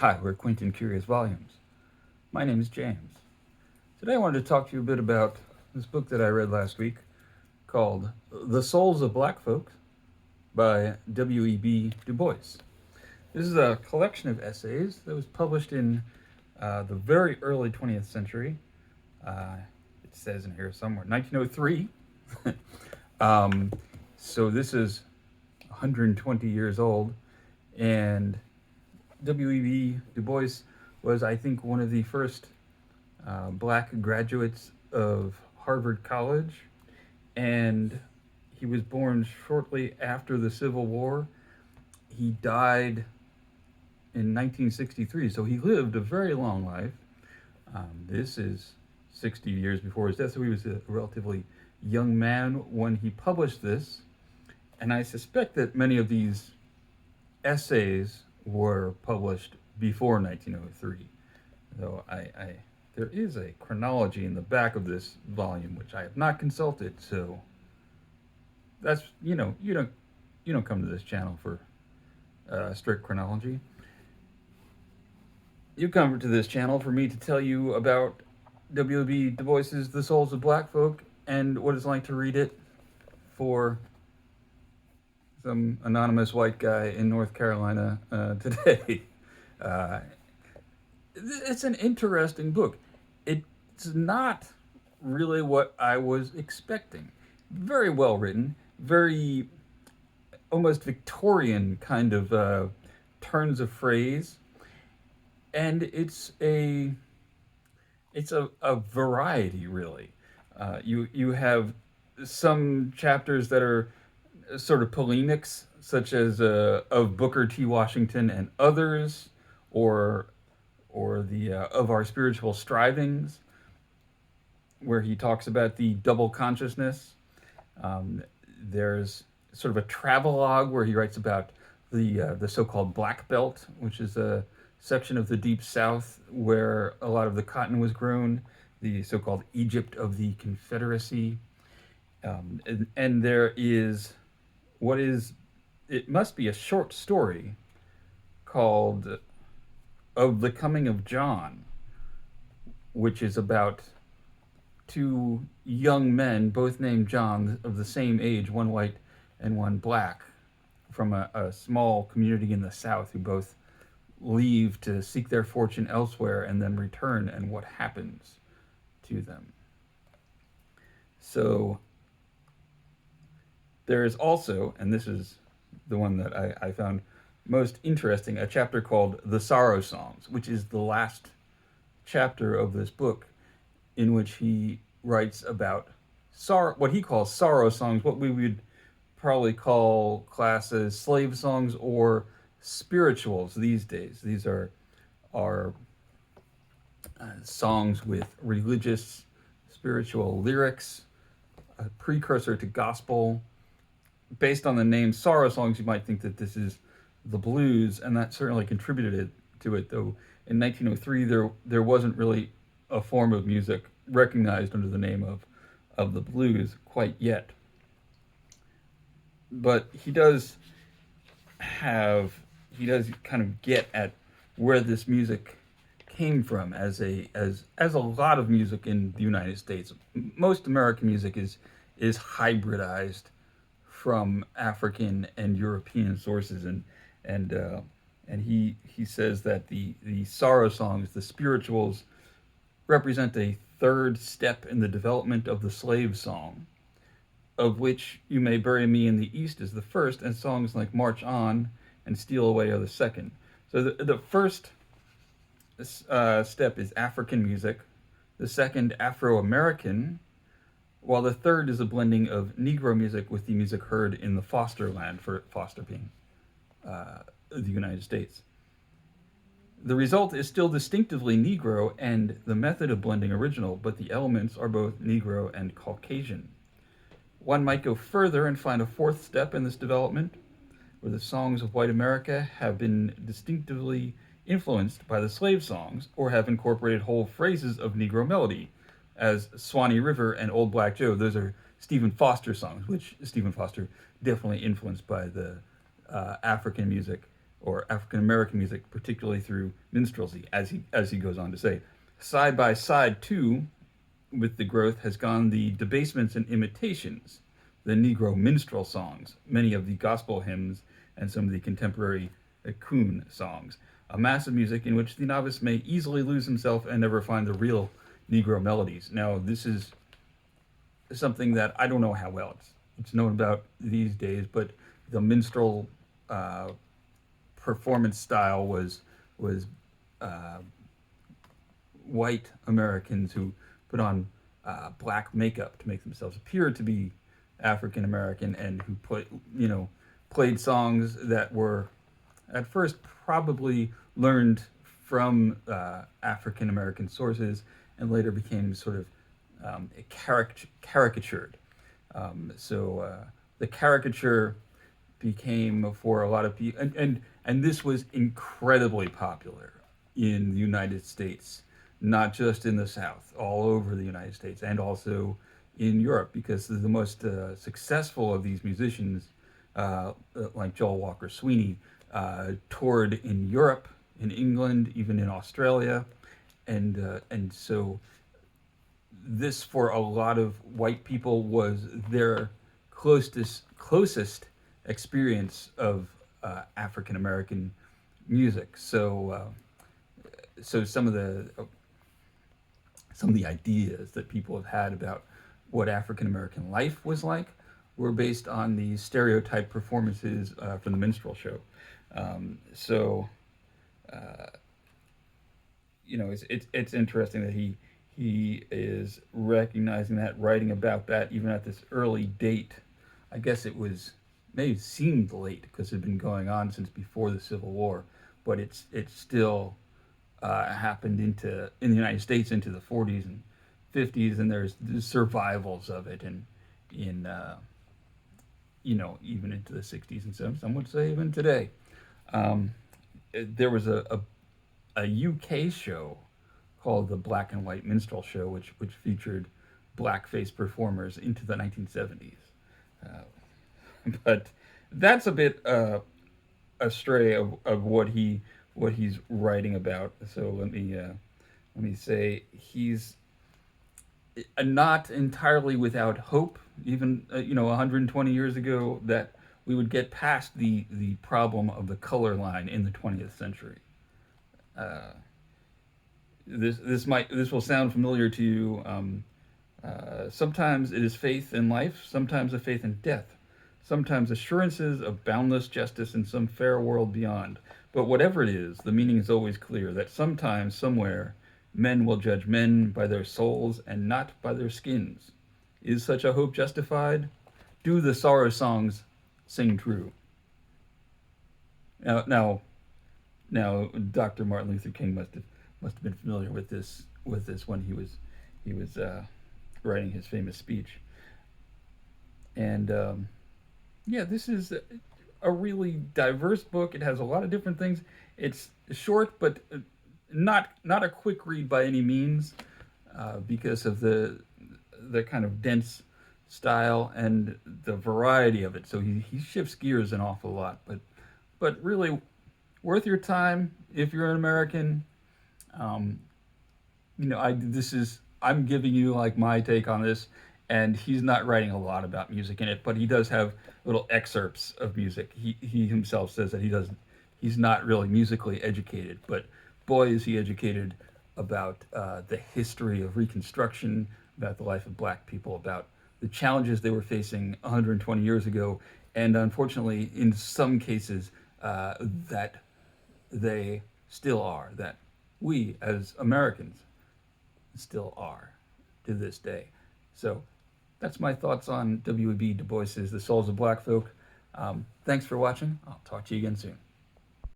Hi, we're Quentin Curious Volumes. My name is James. Today I wanted to talk to you a bit about this book that I read last week called The Souls of Black Folk by W.E.B. DuBois. This is a collection of essays that was published in the very early 20th century. It says in here somewhere, 1903. um, so this is 120 years old, and W.E.B. Du Bois was, I think, one of the first black graduates of Harvard College, and he was born shortly after the Civil War. He died in 1963, so he lived a very long life. This is 60 years before his death, so he was a relatively young man when he published this, and I suspect that many of these essays were published before 1903. Though there is a chronology in the back of this volume which I have not consulted. So that's you don't come to this channel for strict chronology. You come to this channel for me to tell you about W.E.B. Du Bois's *The Souls of Black Folk* and what it's like to read it for some anonymous white guy in North Carolina today. Uh, it's an interesting book. It's not really what I was expecting. Very well written, very almost Victorian kind of turns of phrase, and it's a variety really. You have some chapters that are sort of polemics, such as of Booker T. Washington and others, or the of our spiritual strivings, where he talks about the double consciousness. There's sort of a travelogue where he writes about the so-called Black Belt, which is a section of the Deep South where a lot of the cotton was grown, the so-called Egypt of the Confederacy. And there is what is, it must be a short story called Of the Coming of John, which is about two young men, both named John, of the same age, one white and one black, from a small community in the South, who both leave to seek their fortune elsewhere and then return, and what happens to them. So there is also, and this is the one that I found most interesting, a chapter called The Sorrow Songs, which is the last chapter of this book, in which he writes about what he calls sorrow songs, what we would probably call class as slave songs or spirituals these days. These are songs with religious, spiritual lyrics, a precursor to gospel. Based on the name Sorrow Songs, you might think that this is the blues, and that certainly contributed to it, though in 1903 there wasn't really a form of music recognized under the name of the blues quite yet. But he does kind of get at where this music came from, as a lot of music in the United States. Most American music is hybridized from African and European sources, and he says that the sorrow songs, the spirituals, represent a third step in the development of the slave song, of which You May Bury Me in the East is the first, and songs like March On and Steal Away are the second. So the first step is African music, the second Afro-American, while the third is a blending of Negro music with the music heard in the foster land, for foster being the United States. The result is still distinctively Negro and the method of blending original, but the elements are both Negro and Caucasian. One might go further and find a fourth step in this development, where the songs of white America have been distinctively influenced by the slave songs, or have incorporated whole phrases of Negro melody, as Swanee River and Old Black Joe. Those are Stephen Foster songs, which Stephen Foster definitely influenced by the African music, or African American music, particularly through minstrelsy, as he goes on to say. Side by side, too, with the growth has gone the debasements and imitations, the Negro minstrel songs, many of the gospel hymns, and some of the contemporary coon songs. A mass of music in which the novice may easily lose himself and never find the real Negro melodies. Now, this is something that I don't know how well it's known about these days, but the minstrel uh, performance style was uh, white Americans who put on black makeup to make themselves appear to be African American, and who played songs that were at first probably learned from African American sources, and later became sort of caricatured. The caricature became for a lot of people, and this was incredibly popular in the United States, not just in the South, all over the United States, and also in Europe, because the most successful of these musicians, like Joel Walker Sweeney, toured in Europe, in England, even in Australia, and so this, for a lot of white people, was their closest experience of African American music. So some of the ideas that people have had about what African American life was like were based on the stereotype performances from the minstrel show. Um, so it's interesting that he is recognizing that, writing about that, even at this early date. I guess it was, maybe seemed late because it had been going on since before the Civil War, but it's still happened in the United States into the 40s and 50s, and there's survivals of it, and in even into the 60s, and some would say even today. Um, there was a UK show called the Black and White Minstrel Show, which featured blackface performers into the 1970s. But that's a bit astray of what he's writing about. So let me say he's not entirely without hope. Even 120 years ago, that we would get past the problem of the color line in the 20th century. Uh, this will sound familiar to you. Sometimes it is faith in life, sometimes a faith in death, sometimes assurances of boundless justice in some fair world beyond. But whatever it is, the meaning is always clear, that sometimes, somewhere, men will judge men by their souls and not by their skins. Is such a hope justified? Do the sorrow songs sing true? Now, now, now, Dr. Martin Luther King must have been familiar with this when he was writing his famous speech. And yeah, this is a really diverse book. It has a lot of different things. It's short, but not a quick read by any means, because of the kind of dense style and the variety of it. So he shifts gears an awful lot, but really worth your time if you're an American. Um, I'm giving you like my take on this, and he's not writing a lot about music in it, but he does have little excerpts of music. He himself says that he's not really musically educated, but boy is he educated about the history of Reconstruction, about the life of black people, about the challenges they were facing 120 years ago, and unfortunately, in some cases, that they still are, that we as Americans still are to this day. So that's my thoughts on W.E.B. Du Bois's The Souls of Black Folk. Thanks for watching. I'll talk to you again soon.